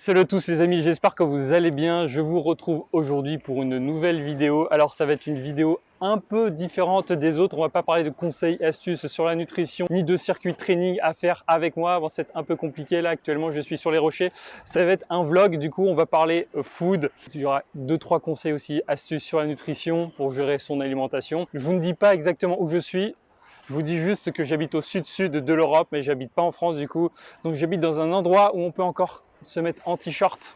Salut à tous les amis, j'espère que vous allez bien. Je vous retrouve aujourd'hui pour une nouvelle vidéo. Alors ça va être une vidéo un peu différente des autres. On va pas parler de conseils, astuces sur la nutrition, ni de circuit training à faire avec moi. Bon, c'est un peu compliqué là actuellement, je suis sur les rochers. Ça va être un vlog, du coup on va parler food. Il y aura 2-3 conseils aussi, astuces sur la nutrition pour gérer son alimentation. Je vous ne dis pas exactement où je suis. Je vous dis juste que j'habite au sud-sud de l'Europe, mais j'habite pas en France du coup. Donc j'habite dans un endroit où on peut encore se mettre en t-shirt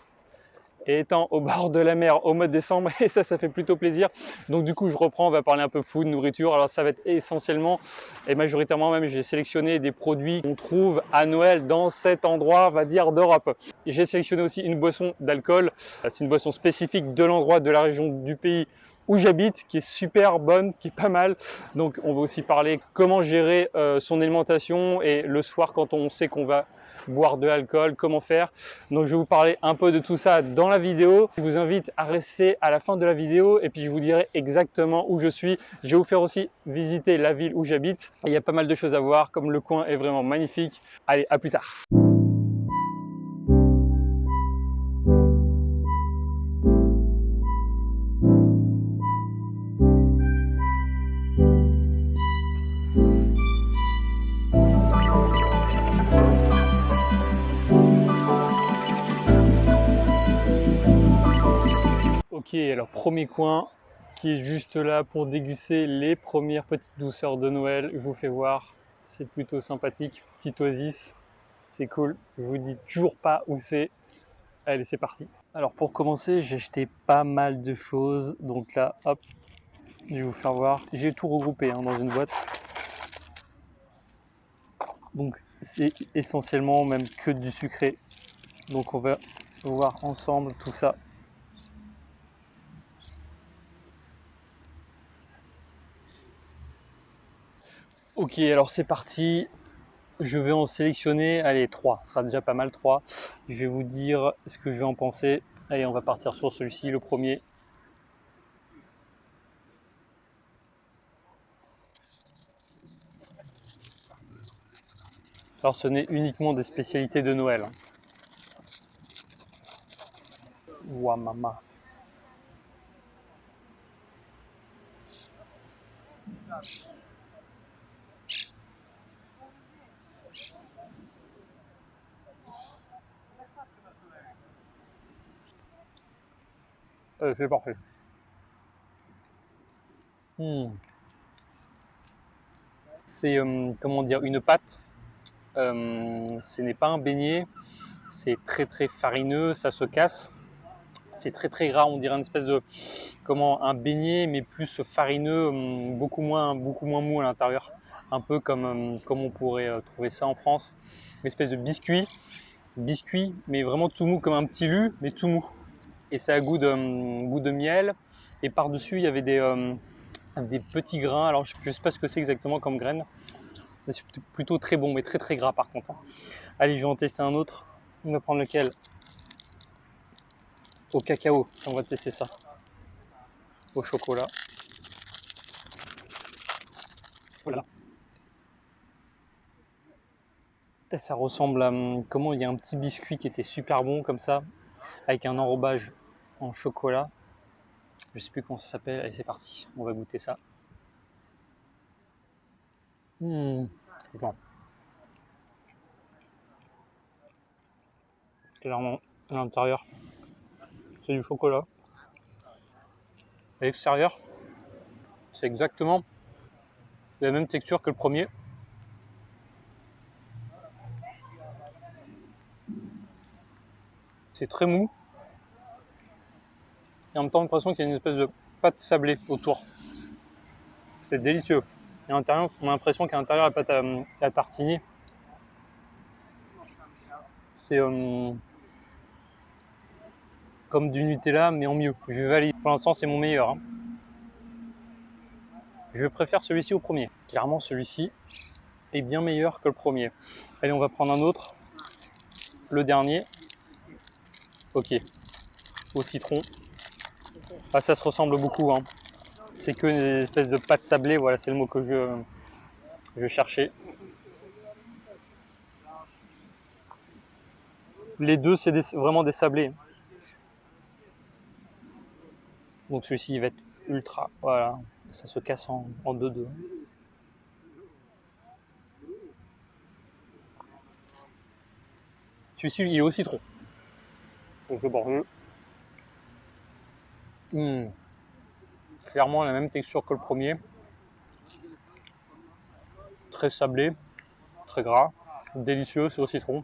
et étant au bord de la mer au mois de décembre, et ça fait plutôt plaisir. Donc du coup je reprends, on va parler un peu food, nourriture. Alors ça va être essentiellement et majoritairement même, j'ai sélectionné des produits qu'on trouve à Noël dans cet endroit, on va dire, d'Europe. J'ai sélectionné aussi une boisson d'alcool, c'est une boisson spécifique de l'endroit, de la région du pays où j'habite, qui est super bonne, qui est pas mal. Donc on va aussi parler comment gérer son alimentation et le soir quand on sait qu'on va boire de l'alcool, comment faire. Donc je vais vous parler un peu de tout ça dans la vidéo. Je vous invite à rester à la fin de la vidéo et puis je vous dirai exactement où je suis. Je vais vous faire aussi visiter la ville où j'habite. Il y a pas mal de choses à voir, comme le coin est vraiment magnifique. Allez, à plus tard. Ok, alors premier coin qui est juste là pour déguster les premières petites douceurs de Noël. Je vous fais voir, c'est plutôt sympathique. Petit oasis, c'est cool. Je vous dis toujours pas où c'est. Allez, c'est parti. Alors pour commencer, j'ai acheté pas mal de choses. Donc là, hop, je vais vous faire voir. J'ai tout regroupé dans une boîte. Donc c'est essentiellement même que du sucré. Donc on va voir ensemble tout ça. Ok, alors c'est parti. Je vais en sélectionner, allez, 3. Ce sera déjà pas mal, 3. Je vais vous dire ce que je vais en penser. Allez, on va partir sur celui-ci, le premier. Alors ce n'est uniquement des spécialités de Noël. Ouah, maman. C'est parfait. C'est, comment dire, une pâte. Ce n'est pas un beignet. C'est très très farineux, ça se casse. C'est très très gras, on dirait une espèce de, comment, un beignet, mais plus farineux, beaucoup moins mou à l'intérieur. Un peu comme on pourrait trouver ça en France. Une espèce de biscuit, mais vraiment tout mou, comme un petit lu, mais tout mou. Et ça a goût de miel. Et par-dessus, il y avait des petits grains. Alors, je ne sais pas ce que c'est exactement comme graines. Mais c'est plutôt très bon, mais très très gras par contre. Allez, je vais en tester un autre. On va prendre lequel? Au cacao. On va tester ça. Au chocolat. Voilà. Ça ressemble à, comment, il y a un petit biscuit qui était super bon comme ça, avec un enrobage en chocolat. Je sais plus comment ça s'appelle. Allez, c'est parti. On va goûter ça. Bon. Clairement, à l'intérieur, c'est du chocolat. À l'extérieur, c'est exactement la même texture que le premier. C'est très mou. Et en même temps, l'impression qu'il y a une espèce de pâte sablée autour. C'est délicieux. Et à l'intérieur, on a l'impression qu'à l'intérieur, la pâte à tartiner, c'est comme du Nutella, mais en mieux. Je valide. Pour l'instant, c'est mon meilleur. Je préfère celui-ci au premier. Clairement, celui-ci est bien meilleur que le premier. Allez, on va prendre un autre. Le dernier. Ok. Au citron. Ah, ça se ressemble beaucoup. C'est que une espèce de pâte sablée. Voilà, c'est le mot que je cherchais. Les deux, c'est vraiment des sablés. Donc celui-ci, il va être ultra. Voilà, ça se casse en deux. Celui-ci, il est au citron. Donc le bordeux. Clairement la même texture que le premier. Très sablé, très gras, délicieux, c'est au citron.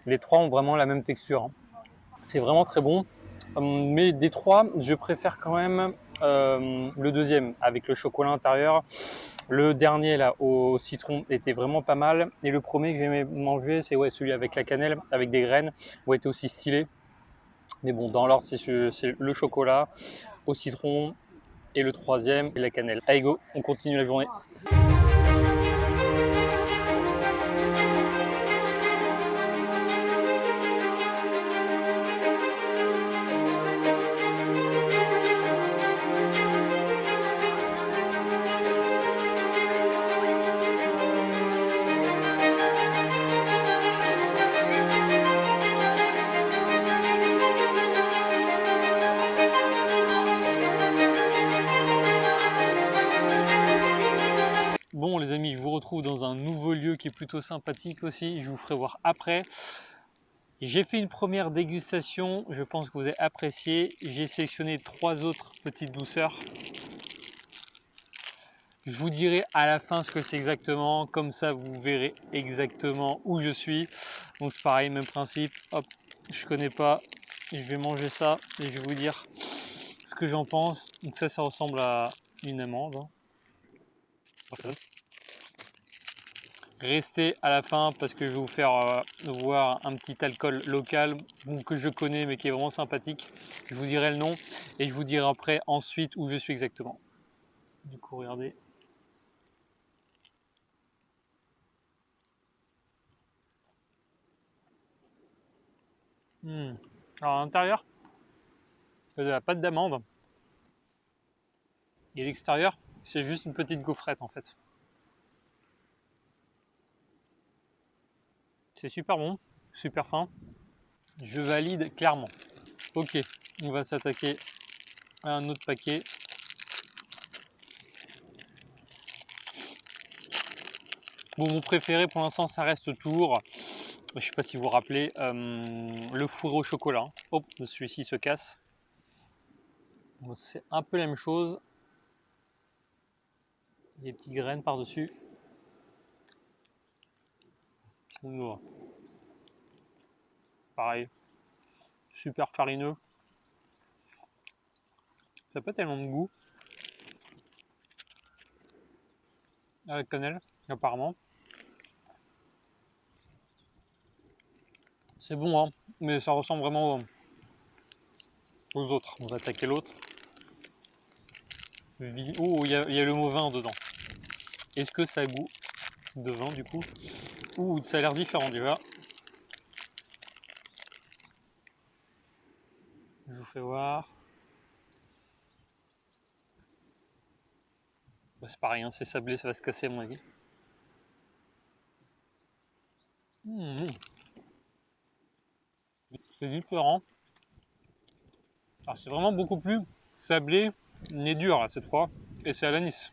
Les trois ont vraiment la même texture. Hein. C'est vraiment très bon. Mais des trois, je préfère quand même le deuxième avec le chocolat intérieur. Le dernier là au citron était vraiment pas mal. Et le premier que j'aimais manger, c'est ouais, celui avec la cannelle, avec des graines, était aussi stylé. Mais bon, dans l'ordre, c'est le chocolat au citron et le troisième, la cannelle. Allez go, on continue la journée. Bon les amis, je vous retrouve dans un nouveau lieu qui est plutôt sympathique aussi, je vous ferai voir après. J'ai fait une première dégustation, je pense que vous avez apprécié. J'ai sélectionné 3 autres petites douceurs. Je vous dirai à la fin ce que c'est exactement, comme ça vous verrez exactement où je suis. Donc c'est pareil, même principe, hop, je connais pas, je vais manger ça et je vais vous dire ce que j'en pense. Donc ça ressemble à une amande. Restez à la fin parce que je vais vous faire voir un petit alcool local que je connais mais qui est vraiment sympathique. Je vous dirai le nom et je vous dirai après ensuite où je suis exactement. Du coup regardez. Alors à l'intérieur, il y a de la pâte d'amande et l'extérieur c'est juste une petite gaufrette en fait. C'est super bon, super fin. Je valide clairement. Ok, on va s'attaquer à un autre paquet. Bon, mon préféré pour l'instant, ça reste toujours, je ne sais pas si vous vous rappelez, le fourré au chocolat. Hop, celui-ci se casse. C'est un peu la même chose. Des petites graines par-dessus. Pareil, super farineux. Ça n'a pas tellement de goût. À la cannelle, apparemment. C'est bon, hein, mais ça ressemble vraiment aux autres. On va attaquer l'autre. Oh, il y a le mot vin dedans. Est-ce que ça a goût de vin du coup? Ouh, ça a l'air différent déjà. Je vous fais voir. Bah, c'est pareil, hein, c'est sablé, ça va se casser à mon avis. C'est différent. Alors c'est vraiment beaucoup plus sablé, mais dur là, cette fois. Et c'est à l'anis.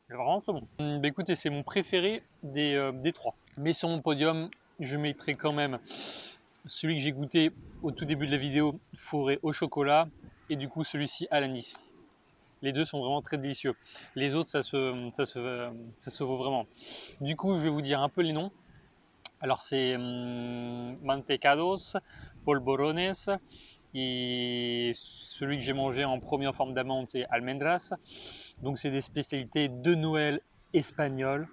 C'est vraiment très bon. Bah, écoutez, c'est mon préféré des trois. Mais sur mon podium, je mettrai quand même celui que j'ai goûté au tout début de la vidéo, fourré au chocolat, et du coup celui-ci à l'anis. Les deux sont vraiment très délicieux. Les autres, ça se vaut vraiment. Du coup, je vais vous dire un peu les noms. Alors c'est mantecados, polvorones, et celui que j'ai mangé en premier en forme d'amande, c'est almendras. Donc c'est des spécialités de Noël espagnoles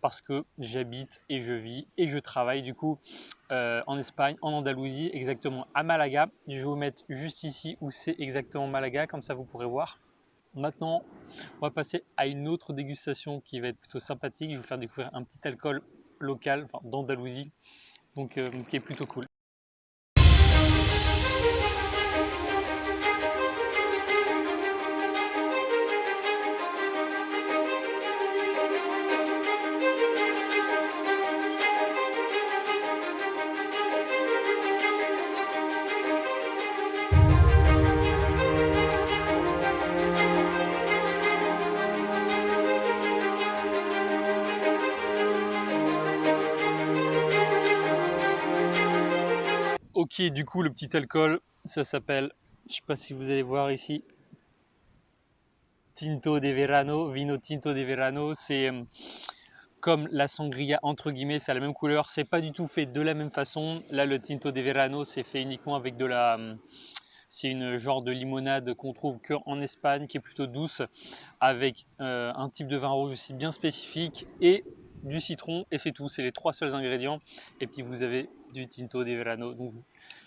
parce que j'habite et je vis et je travaille du coup en Espagne, en Andalousie, exactement à Malaga. Je vais vous mettre juste ici où c'est exactement Malaga, comme ça vous pourrez voir. Maintenant, on va passer à une autre dégustation qui va être plutôt sympathique. Je vais vous faire découvrir un petit alcool local, enfin, d'Andalousie, donc qui est plutôt cool. Ok, du coup, le petit alcool, ça s'appelle, je sais pas si vous allez voir ici, Tinto de Verano, Vino Tinto de Verano. C'est comme la sangria entre guillemets, c'est la même couleur, c'est pas du tout fait de la même façon. Là, le Tinto de Verano, c'est fait uniquement avec de la, c'est une genre de limonade qu'on trouve qu'en Espagne, qui est plutôt douce, avec un type de vin rouge aussi bien spécifique et du citron, et c'est tout, c'est les 3 seuls ingrédients. Et puis vous avez du Tinto de Verano. Donc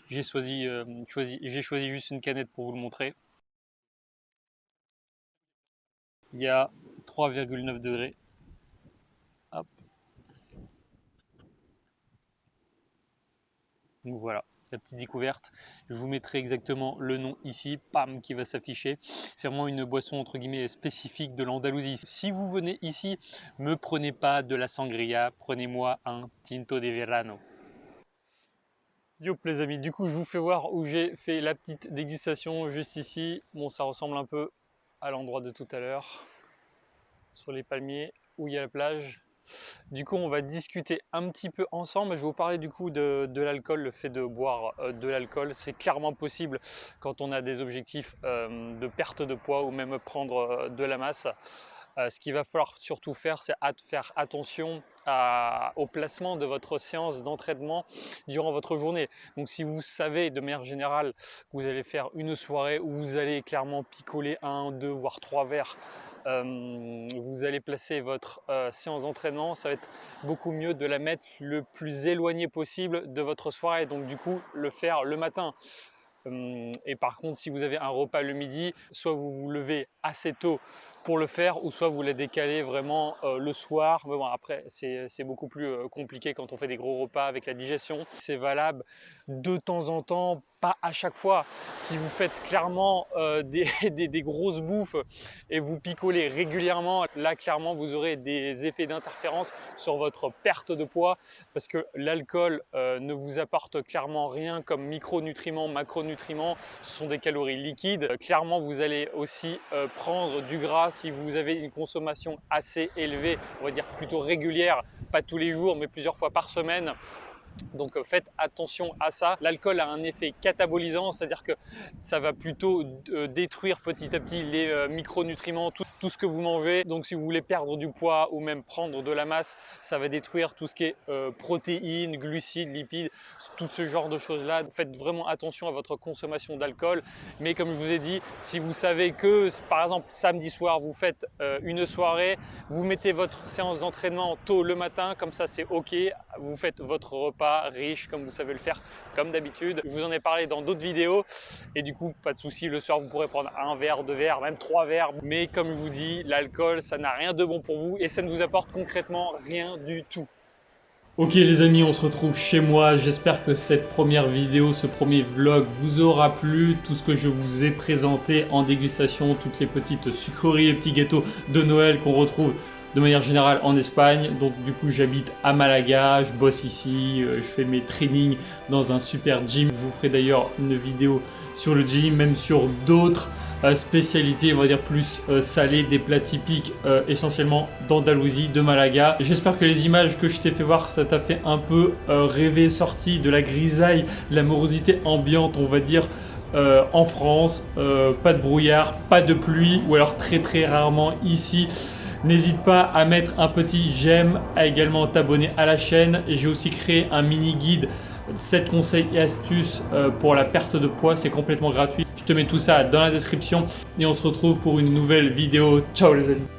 j'ai choisi juste une canette pour vous le montrer. Il y a 3,9 degrés. Hop. Donc voilà, la petite découverte. Je vous mettrai exactement le nom ici, pam, qui va s'afficher. C'est vraiment une boisson entre guillemets spécifique de l'Andalousie. Si vous venez ici, me prenez pas de la sangria, prenez-moi un Tinto de Verano. Yo les amis, du coup je vous fais voir où j'ai fait la petite dégustation juste ici. Bon, ça ressemble un peu à l'endroit de tout à l'heure, sur les palmiers où il y a la plage. Du coup, on va discuter un petit peu ensemble. Je vais vous parler du coup de l'alcool, le fait de boire de l'alcool. C'est clairement possible quand on a des objectifs de perte de poids ou même prendre de la masse. Ce qu'il va falloir surtout faire, c'est faire attention au placement de votre séance d'entraînement durant votre journée. Donc si vous savez de manière générale que vous allez faire une soirée où vous allez clairement picoler 1, 2, voire 3 verres, vous allez placer votre séance d'entraînement, ça va être beaucoup mieux de la mettre le plus éloigné possible de votre soirée. Donc du coup, le faire le matin. Et par contre, si vous avez un repas le midi, soit vous vous levez assez tôt pour le faire, ou soit vous la décalez vraiment le soir. Mais bon, après, c'est beaucoup plus compliqué quand on fait des gros repas avec la digestion. C'est valable de temps en temps, pas à chaque fois. Si vous faites clairement des grosses bouffes et vous picolez régulièrement, là clairement vous aurez des effets d'interférence sur votre perte de poids, parce que l'alcool ne vous apporte clairement rien comme micronutriments, macronutriments. Ce sont des calories liquides. Clairement, vous allez aussi prendre du gras si vous avez une consommation assez élevée, on va dire plutôt régulière, pas tous les jours mais plusieurs fois par semaine. Donc faites attention à ça. L'alcool a un effet catabolisant, c'est-à-dire que ça va plutôt détruire petit à petit les micronutriments, tout ce que vous mangez. Donc si vous voulez perdre du poids ou même prendre de la masse, ça va détruire tout ce qui est protéines, glucides, lipides, tout ce genre de choses-là. Faites vraiment attention à votre consommation d'alcool. Mais comme je vous ai dit, si vous savez que par exemple samedi soir vous faites une soirée, vous mettez votre séance d'entraînement tôt le matin, comme ça c'est ok, vous faites votre repas riche comme vous savez le faire comme d'habitude. Je vous en ai parlé dans d'autres vidéos et du coup pas de souci, le soir vous pourrez prendre un verre, 2 verres, même 3 verres, mais comme je vous dis, l'alcool ça n'a rien de bon pour vous et ça ne vous apporte concrètement rien du tout. Ok les amis, on se retrouve chez moi. J'espère que cette première vidéo, ce premier vlog vous aura plu. Tout ce que je vous ai présenté en dégustation, toutes les petites sucreries, les petits gâteaux de Noël qu'on retrouve de manière générale en Espagne. Donc du coup j'habite à Malaga, je bosse ici, je fais mes trainings dans un super gym. Je vous ferai d'ailleurs une vidéo sur le gym, même sur d'autres spécialités, on va dire plus salées, des plats typiques essentiellement d'Andalousie, de Malaga. J'espère que les images que je t'ai fait voir, ça t'a fait un peu rêver, sorti de la grisaille, de la morosité ambiante, on va dire, en France. Pas de brouillard, pas de pluie, ou alors très rarement ici. N'hésite pas à mettre un petit j'aime, à également t'abonner à la chaîne. J'ai aussi créé un mini guide 7 conseils et astuces pour la perte de poids, c'est complètement gratuit. Je te mets tout ça dans la description et on se retrouve pour une nouvelle vidéo. Ciao les amis.